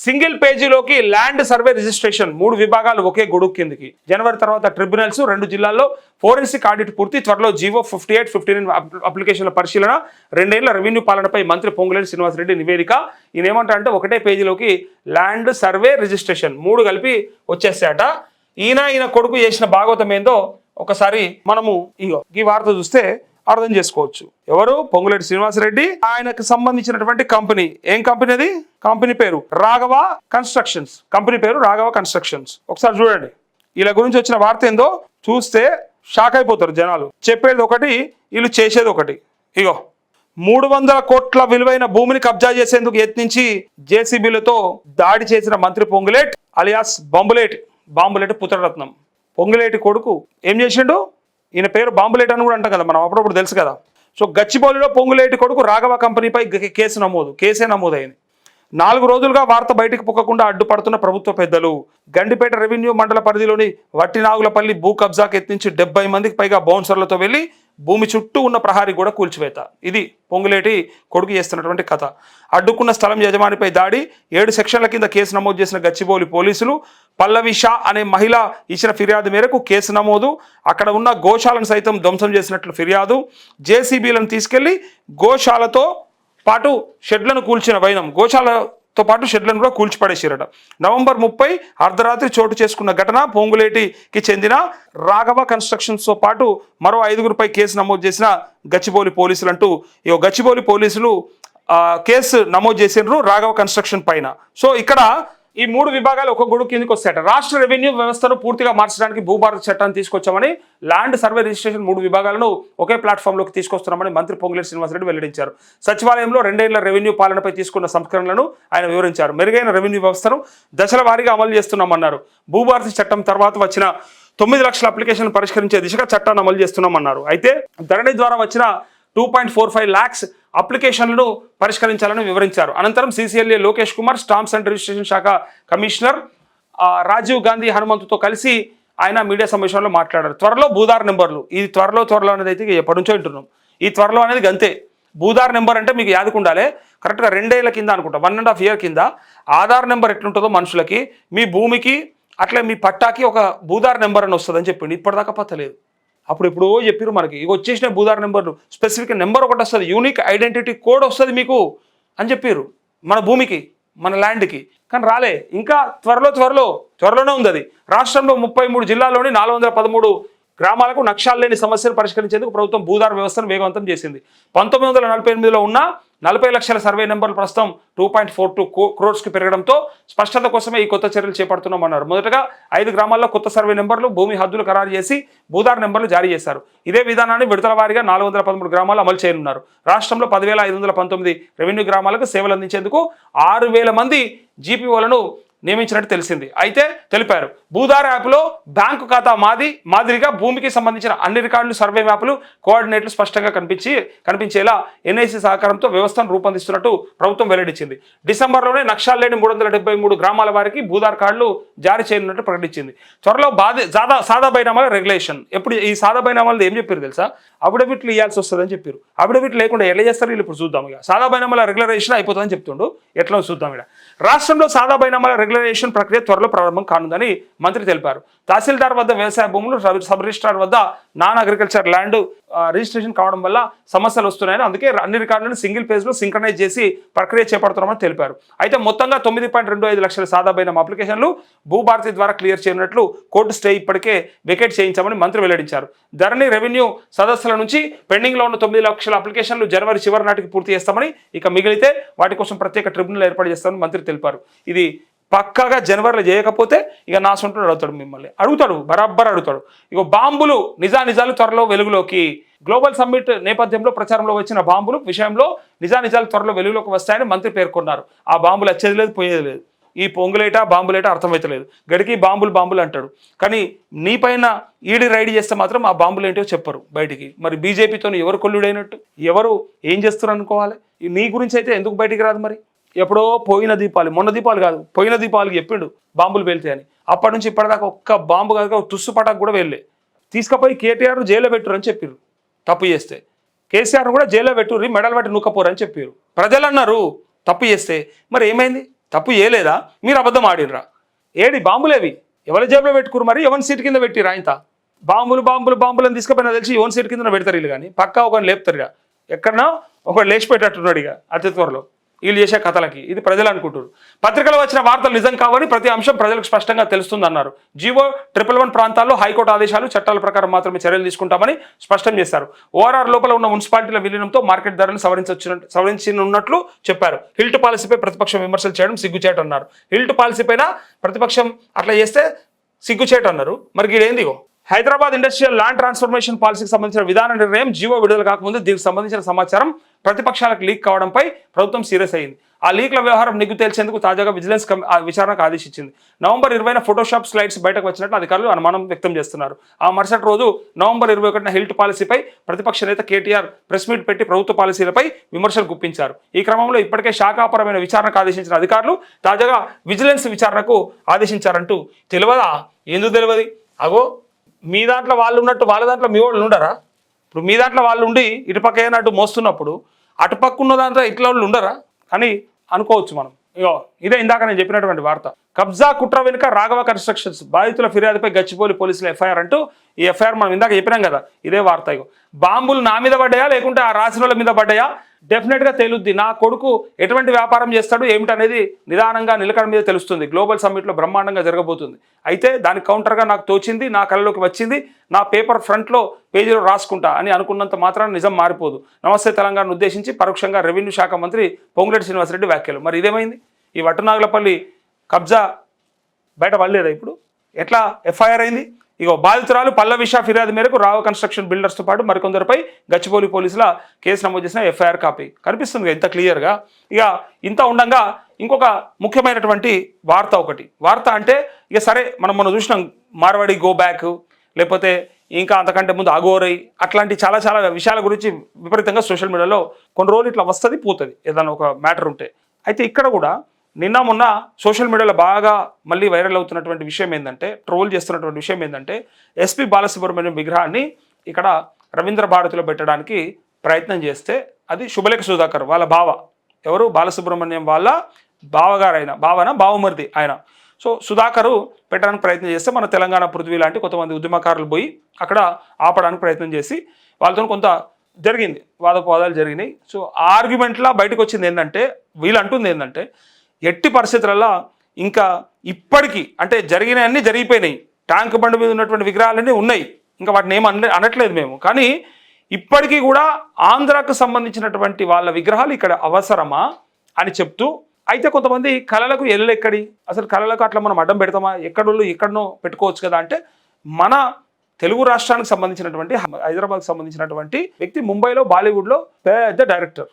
Single పేజీలోకి land survey registration 3 విభాగాలు ఒకే గొడుగు కిందకి. జనవరి తర్వాత ట్రిబ్యునల్స్ 2 జిల్లాల్లో ఫోరెన్సిక్ ఆడిట్ పూర్తి. త్వరలో జీవో 58, 59 అప్లికేషన్ల పరిశీలన. 2 ఏళ్ల రెవెన్యూ పాలనపై మంత్రి పొంగులేటి శ్రీనివాసరెడ్డి నివేదిక. ఈయన ఏమంటారంటే ఒకటే పేజీలోకి ల్యాండ్ సర్వే రిజిస్ట్రేషన్ 3 కలిపి వచ్చేసాట. ఈయన కొడుకు చేసిన భాగవతం ఏందో ఒకసారి మనము ఈ వార్త చూస్తే అర్థం చేసుకోవచ్చు. ఎవరు? పొంగులేటి శ్రీనివాసరెడ్డి. ఆయనకు సంబంధించినటువంటి కంపెనీ. ఏం కంపెనీ అది? కంపెనీ పేరు రాఘవ కన్స్ట్రక్షన్స్. కంపెనీ పేరు రాఘవ కన్స్ట్రక్షన్స్. ఒకసారి చూడండి, వీళ్ళ గురించి వచ్చిన వార్త ఏందో చూస్తే షాక్ అయిపోతారు జనాలు. చెప్పేది ఒకటి, వీళ్ళు చేసేది ఒకటి. 300 కోట్ల విలువైన భూమిని కబ్జా చేసేందుకు యత్నించి జేసీబీలతో దాడి చేసిన మంత్రి పొంగులేటి అలియాస్ బాంబులేటి పుత్రరత్నం. పొంగులేటి కొడుకు ఏం చేసిండు? ఈయన పేరు బాంబులేట్ అని కూడా అంటాం కదా మనం, అప్పుడప్పుడు తెలుసు కదా. సో గచ్చిబౌలిలో పొంగులేటి కొడుకు రాఘవ కంపెనీపై కేసే నమోదైంది. 4 రోజులుగా వార్త బయటకు పొక్కకుండా అడ్డుపడుతున్న ప్రభుత్వ పెద్దలు. గండిపేట రెవెన్యూ మండల పరిధిలోని వట్టినాగులపల్లి భూ కబ్జాకు యత్నించి 70 మందికి పైగా బౌన్సర్లతో వెళ్లి భూమి చుట్టూ ఉన్న ప్రహారీ కూడా కూల్చివేత. ఇది పొంగులేటి కొడుకు చేస్తున్నటువంటి కథ. అడ్డుకున్న స్థలం యజమానిపై దాడి. 7 సెక్షన్ల కింద కేసు నమోదు చేసిన గచ్చిబౌలి పోలీసులు. పల్లవి షా అనే మహిళ ఇచ్చిన ఫిర్యాదు మేరకు కేసు నమోదు. అక్కడ ఉన్న గోశాలను సైతం ధ్వంసం చేసినట్లు ఫిర్యాదు. జేసీబీలను తీసుకెళ్లి గోశాలతో పాటు షెడ్లను కూల్చిన వైనం. గోశాలతో పాటు షెడ్లను కూడా కూల్చిపడేసారట. నవంబర్ 30 అర్ధరాత్రి చోటు చేసుకున్న ఘటన. పొంగులేటికి చెందిన రాఘవ కన్స్ట్రక్షన్స్తో పాటు మరో 5గురిపై కేసు నమోదు చేసిన గచ్చిబౌలి పోలీసులు అంటూ గచ్చిబౌలి పోలీసులు కేసు నమోదు చేసినారు రాఘవ కన్స్ట్రక్షన్ పైన. సో ఇక్కడ ఈ 3 విభాగాలు ఒక గొడుగు కిందకి వస్తాయట. రాష్ట్ర రెవెన్యూ వ్యవస్థను పూర్తిగా మార్చడానికి భూభారత చట్టాన్ని తీసుకొచ్చామని, ల్యాండ్ సర్వే రిజిస్ట్రేషన్ 3 విభాగాలను ఒకే ప్లాట్ఫామ్లోకి తీసుకొస్తున్నామని మంత్రి పొంగులేటి శ్రీనివాసరెడ్డి వెల్లడించారు. సచివాలయంలో 2 ఏళ్ల రెవెన్యూ పాలనపై తీసుకున్న సంస్కరణలను ఆయన వివరించారు. మెరుగైన రెవెన్యూ వ్యవస్థను దశల వారీగా అమలు చేస్తున్నామన్నారు. భూభారత చట్టం తర్వాత వచ్చిన 9 లక్షల అప్లికేషన్లు పరిష్కరించే దిశగా చట్టాన్ని అమలు చేస్తున్నామన్నారు. అయితే ధరణి ద్వారా వచ్చిన 2.45 lakhs అప్లికేషన్లను పరిష్కరించాలని వివరించారు. అనంతరం CCLA Lokesh Kumar, stamps and registration శాఖ కమిషనర్ రాజీవ్ గాంధీ హనుమంతుతో కలిసి ఆయన మీడియా సమావేశంలో మాట్లాడారు. త్వరలో భూదార్ నెంబర్లు. ఇది త్వరలో అనేది అయితే ఎప్పటి నుంచో వింటున్నాం. ఈ త్వరలో అనేది గంతే. భూదార్ నెంబర్ అంటే మీకు యాదుకుండాలి, కరెక్ట్గా 2 ఏళ్ల కింద అనుకుంటా, 1.5 year కింద ఆధార్ నెంబర్ ఎట్లుంటుందో మనుషులకి, మీ భూమికి అట్లా మీ పట్టాకి ఒక భూదార్ నెంబర్ అని వస్తుందని చెప్పింది. ఇప్పటిదాకా పత్తలేదు. అప్పుడు ఎప్పుడో చెప్పారు మనకి, ఇక వచ్చేసిన భూదార్ నెంబర్లు స్పెసిఫిక్ నెంబర్ ఒకటి వస్తుంది, యూనిక్ ఐడెంటిటీ కోడ్ వస్తుంది మీకు అని చెప్పారు మన భూమికి, మన ల్యాండ్కి. కానీ రాలే. ఇంకా త్వరలోనే ఉంది అది. రాష్ట్రంలో 33 జిల్లాల్లోని 413 గ్రామాలకు నక్షాలు లేని సమస్యను పరిష్కరించేందుకు ప్రభుత్వం భూదార్ వ్యవస్థను వేగవంతం చేసింది. 1948లో ఉన్న 40 లక్షల సర్వే నెంబర్లు ప్రస్తుతం 2.42 crores పెరగడంతో స్పష్టత కోసమే ఈ కొత్త చర్యలు చేపడుతున్నామన్నారు. మొదటగా 5 గ్రామాల్లో కొత్త సర్వే నెంబర్లు, భూమి హద్దులు ఖరారు చేసి భూదార్ నెంబర్లు జారీ చేశారు. ఇదే విధానాన్ని విడతల వారీగా 413 గ్రామాలు అమలు చేయనున్నారు. రాష్ట్రంలో 10,519 రెవెన్యూ గ్రామాలకు సేవలు అందించేందుకు 6,000 మంది జీపీఓలను నియమించినట్టు తెలిపారు. భూదార్ యాప్లో బ్యాంకు ఖాతా మాదిరిగా భూమికి సంబంధించిన అన్ని రికార్డులు, సర్వే మ్యాపులు, కోఆర్డినేట్లు స్పష్టంగా కనిపించేలా ఎన్ఐసి సహకారంతో వ్యవస్థను రూపొందిస్తున్నట్టు ప్రభుత్వం వెల్లడించింది. డిసెంబర్లోనే నక్షాలు లేని 373 గ్రామాల వారికి భూదార్ కార్డులు జారీ చేయనున్నట్టు ప్రకటించింది. త్వరలో సాదా బైనామాల రెగ్యులేషన్. ఎప్పుడు ఈ సాదా బైనామాలు ఏం చెప్పారు తెలుసా? అఫిడవిట్లు ఇవ్వాల్సి వస్తుందని చెప్పారు. అఫిడవిట్ లేకుండా ఎట్లా చేస్తారు వీళ్ళు? ఇప్పుడు చూద్దాం. ఇక సాదా బైనామాల రెగ్యులరేషన్ అయిపోతుందని చెప్తుండు. ఎట్లా చూద్దాం. ఇక్కడ రాష్ట్రంలో సాదా బైనామాల రెగ్యులరేషన్ ప్రక్రియ త్వరలో ప్రారంభం కానుందని మంత్రి తెలిపారు. తహసీల్దార్ వద్ద వ్యవసాయ భూములు, సబ్ రిజిస్ట్రార్ వద్ద నాన్ అగ్రికల్చర్ ల్యాండ్ రిజిస్ట్రేషన్ కావడం వల్ల సమస్యలు వస్తున్నాయని, అందుకే అన్ని రికార్డులను సింగిల్ పేజ్లో సింక్రనైజ్ చేసి ప్రక్రియ చేపడుతున్నామని తెలిపారు. అయితే మొత్తంగా 9.25 లక్షల సాదా బైనామా అప్లికేషన్లు భూభారతి ద్వారా క్లియర్ చేయనున్నట్లు కోర్టు స్టే ఇప్పటికే వెకేట్ చేయించామని మంత్రి వెల్లడించారు. ధరణి రెవెన్యూ సదస్సుల నుంచి పెండింగ్లో ఉన్న 9 లక్షల అప్లికేషన్లు జనవరి చివరి నాటికి పూర్తి చేస్తామని, ఇక మిగిలితే వాటి కోసం ప్రత్యేక ట్రిబ్యునల్ ఏర్పాటు చేస్తామని మంత్రి తెలిపారు. ఇది పక్కాగా జనవరిలో చేయకపోతే ఇక నా సొంత అడుగుతాడు బరాబర్ అడుగుతాడు. ఇక బాంబులు నిజాలు త్వరలో వెలుగులోకి. గ్లోబల్ సమ్మిట్ నేపథ్యంలో ప్రచారంలో వచ్చిన బాంబులు విషయంలో నిజాలు త్వరలో వెలుగులోకి వస్తాయని మంత్రి పేర్కొన్నారు. ఆ బాంబులు వచ్చేది లేదు, పోయేది లేదు. ఈ బాంబులేట అర్థమవుతలేదు. గడికి బాంబులు అంటాడు, కానీ నీ పైన ఈడీ రైడ్ చేస్తే మాత్రం ఆ బాంబులు ఏంటో చెప్పరు బయటికి. మరి బీజేపీతో ఎవరు కొల్లుడైనట్టు, ఎవరు ఏం చేస్తారు అనుకోవాలి? నీ గురించి అయితే ఎందుకు బయటికి రాదు? మరి ఎప్పుడో పోయిన దీపాలు, మొన్న దీపాలు కాదు, పోయిన దీపాలకి చెప్పిండు బాంబులు వెళ్తాయి అని. అప్పటి నుంచి ఇప్పటిదాకా ఒక్క బాంబు కాదు, తుస్సు పటాకు కూడా వెళ్ళే. తీసుకుపోయి కేటీఆర్ జైల్లో పెట్టురు అని చెప్పారు. తప్పు చేస్తే కేసీఆర్ కూడా జైల్లో పెట్టుర్రి, మెడల్ పెట్టి నూక్కపోరు అని చెప్పారు. ప్రజలు అన్నారు తప్పు చేస్తే. మరి ఏమైంది? తప్పు చేయలేదా? మీరు అబద్ధం ఆడినరా? ఏడి బాంబులేవి ఎవరి జేబులో పెట్టుకురు, మరి ఎవరి సీట్ కింద పెట్టిరా? ఇంత బాంబులు అని తీసుకుపోయినా తెలిసి ఎవరి సీట్ కింద పెడతారు వీళ్ళు, కానీ పక్కా ఒకరిని లేపుతారు ఇక. ఎక్కడన్నా ఒకటి లేచిపెట్టేట్టున్నాడు ఇక అతి త్వరలో వీళ్ళు చేసే కథలకి. ఇది ప్రజలు అనుకుంటారు. పత్రికలో వచ్చిన వార్తలు నిజం కావని ప్రతి అంశం ప్రజలకు స్పష్టంగా తెలుస్తుందన్నారు. జీవో 111 ప్రాంతాల్లో హైకోర్టు ఆదేశాలు, చట్టాల ప్రకారం మాత్రమే చర్యలు తీసుకుంటామని స్పష్టం చేశారు. ఓఆర్ఆర్ లోపల ఉన్న మున్సిపాలిటీల విలీనంతో మార్కెట్ ధరలను సవరించనున్నట్లు చెప్పారు. హిల్ట్ పాలసీపై ప్రతిపక్షం విమర్శలు చేయడం సిగ్గుచేటు అన్నారు. హిల్ట్ పాలసీ పైన ప్రతిపక్షం అట్లా చేస్తే సిగ్గుచేటు అన్నారు. మరి ఇదేందిగో హైదరాబాద్ ఇండస్ట్రియల్ ల్యాండ్ ట్రాన్స్ఫర్మేషన్ పాలసీకి సంబంధించిన విధాన నిర్ణయం జీవో విడుదల కాకముందు దీనికి సంబంధించిన సమాచారం ప్రతిపక్షాలకు లీక్ కావడంపై ప్రభుత్వం సీరియస్ అయింది. ఆ లీక్ల వ్యవహారం నిగ్గు తేల్చేందుకు తాజాగా విజిలెన్స్ విచారణకు ఆదేశించింది. నవంబర్ 20న ఫోటోషాప్ స్లైడ్స్ బయటకు వచ్చినట్లు అధికారులు అనుమానం వ్యక్తం చేస్తున్నారు. ఆ మరుసటి రోజు నవంబర్ 21న హిల్ట్ పాలసీపై ప్రతిపక్ష నేత కేటీఆర్ ప్రెస్ మీట్ పెట్టి ప్రభుత్వ పాలసీలపై విమర్శలు గుప్పించారు. ఈ క్రమంలో ఇప్పటికే శాఖాపరమైన విచారణకు ఆదేశించిన అధికారులు తాజాగా విజిలెన్స్ విచారణకు ఆదేశించారంటూ తెలియదా? ఎందుకు తెలియదు? అగో మీ దాంట్లో వాళ్ళు ఉన్నట్టు వాళ్ళ దాంట్లో మీ వాళ్ళు ఉండరా? ఇప్పుడు మీ దాంట్లో వాళ్ళు ఉండి ఇటుపక్క ఏనాటు మోస్తున్నప్పుడు అటుపక్క ఉన్న దాంట్లో ఇట్లా వాళ్ళు ఉండరా అని అనుకోవచ్చు మనం. ఇగో ఇదే ఇందాక నేను చెప్పినటువంటి వార్త. కబ్జా కుట్ర వెనుక రాఘవ కన్స్ట్రక్షన్స్, బాధితుల ఫిర్యాదుపై గచ్చిబౌలి పోలీసుల ఎఫ్ఐఆర్ అంటూ ఈ ఎఫ్ఐఆర్ మనం ఇందాక చెప్పినాం కదా, ఇదే వార్త. ఇగో బాంబులు నా మీద పడ్డాయా లేకుంటే ఆ రాసిన వాళ్ళ మీద పడ్డాయా డెఫినెట్గా తేలుద్ది. నా కొడుకు ఎటువంటి వ్యాపారం చేస్తాడు ఏమిటనేది నిదానంగా నిలకడ మీద తెలుస్తుంది. గ్లోబల్ సమ్మిట్లో బ్రహ్మాండంగా జరగబోతుంది. అయితే దానికి కౌంటర్గా నాకు తోచింది, నా కళ్ళలోకి వచ్చింది, నా పేపర్ ఫ్రంట్లో పేజీలో రాసుకుంటా అని అనుకున్నంత మాత్రాన నిజం మారిపోదు. నమస్తే తెలంగాణను ఉద్దేశించి పరోక్షంగా రెవెన్యూ శాఖ మంత్రి పొంగులేటి శ్రీనివాసరెడ్డి వ్యాఖ్యలు. మరి ఇదేమైంది? ఈ వట్టునాగులపల్లి కబ్జా బయట పడలేదా? ఇప్పుడు ఎట్లా ఎఫ్ఐఆర్ అయింది? ఇగో బాధితురాలు పల్లవిషా ఫిర్యాదు మేరకు రావ కన్స్ట్రక్షన్ బిల్డర్స్తో పాటు మరికొందరిపై గచ్చిబౌలి పోలీసుల కేసు నమోదు చేసిన ఎఫ్ఐఆర్ కాపీ కనిపిస్తుంది ఇంత క్లియర్గా. ఇక ఇంత ఉండగా ఇంకొక ముఖ్యమైనటువంటి వార్త ఒకటి. వార్త అంటే ఇక సరే మనం చూసినాం మార్వాడి గో బ్యాక్, లేకపోతే ఇంకా అంతకంటే ముందు అగోరై, అట్లాంటి చాలా చాలా విషయాల గురించి విపరీతంగా సోషల్ మీడియాలో కొన్ని రోజులు ఇట్లా వస్తుంది పోతుంది ఏదైనా ఒక మ్యాటర్ ఉంటే. అయితే ఇక్కడ కూడా నిన్న మొన్న సోషల్ మీడియాలో బాగా మళ్ళీ వైరల్ అవుతున్నటువంటి విషయం ఏంటంటే, ట్రోల్ చేస్తున్నటువంటి విషయం ఏంటంటే, ఎస్పి బాలసుబ్రహ్మణ్యం విగ్రహాన్ని ఇక్కడ రవీంద్ర భారతిలో పెట్టడానికి ప్రయత్నం చేస్తే అది శుభలేఖ సుధాకర్ వాళ్ళ బావ, ఎవరు బాలసుబ్రహ్మణ్యం వాళ్ళ బావగారు, ఆయన బావమరిది ఆయన. సో సుధాకరు పెట్టడానికి ప్రయత్నం చేస్తే మన తెలంగాణ పృథ్వీ లాంటి కొంతమంది ఉద్యమకారులు పోయి అక్కడ ఆపడానికి ప్రయత్నం చేసి వాళ్ళతో కొంత జరిగింది, వాదోపవాదాలు జరిగినాయి. సో ఆ ఆర్గ్యుమెంట్లా బయటకు వచ్చింది ఏంటంటే, వీళ్ళు అంటుంది ఏంటంటే, ఎట్టి పరిస్థితులలో ఇంకా ఇప్పటికీ అంటే జరిగినవన్నీ జరిగిపోయినాయి, ట్యాంక్ బండి మీద ఉన్నటువంటి విగ్రహాలన్నీ ఉన్నాయి, ఇంకా వాటిని ఏం అనట్లేదు మేము, కానీ ఇప్పటికీ కూడా ఆంధ్రాకు సంబంధించినటువంటి వాళ్ళ విగ్రహాలు ఇక్కడ అవసరమా అని చెప్తూ, అయితే కొంతమంది కళలకు ఎక్కడి అసలు కళలకు అట్లా మనం అడ్డం పెడతామా, ఎక్కడనో పెట్టుకోవచ్చు కదా అంటే, మన తెలుగు రాష్ట్రానికి సంబంధించినటువంటి హైదరాబాద్కి సంబంధించినటువంటి వ్యక్తి ముంబైలో బాలీవుడ్లో పెద్ద డైరెక్టర్,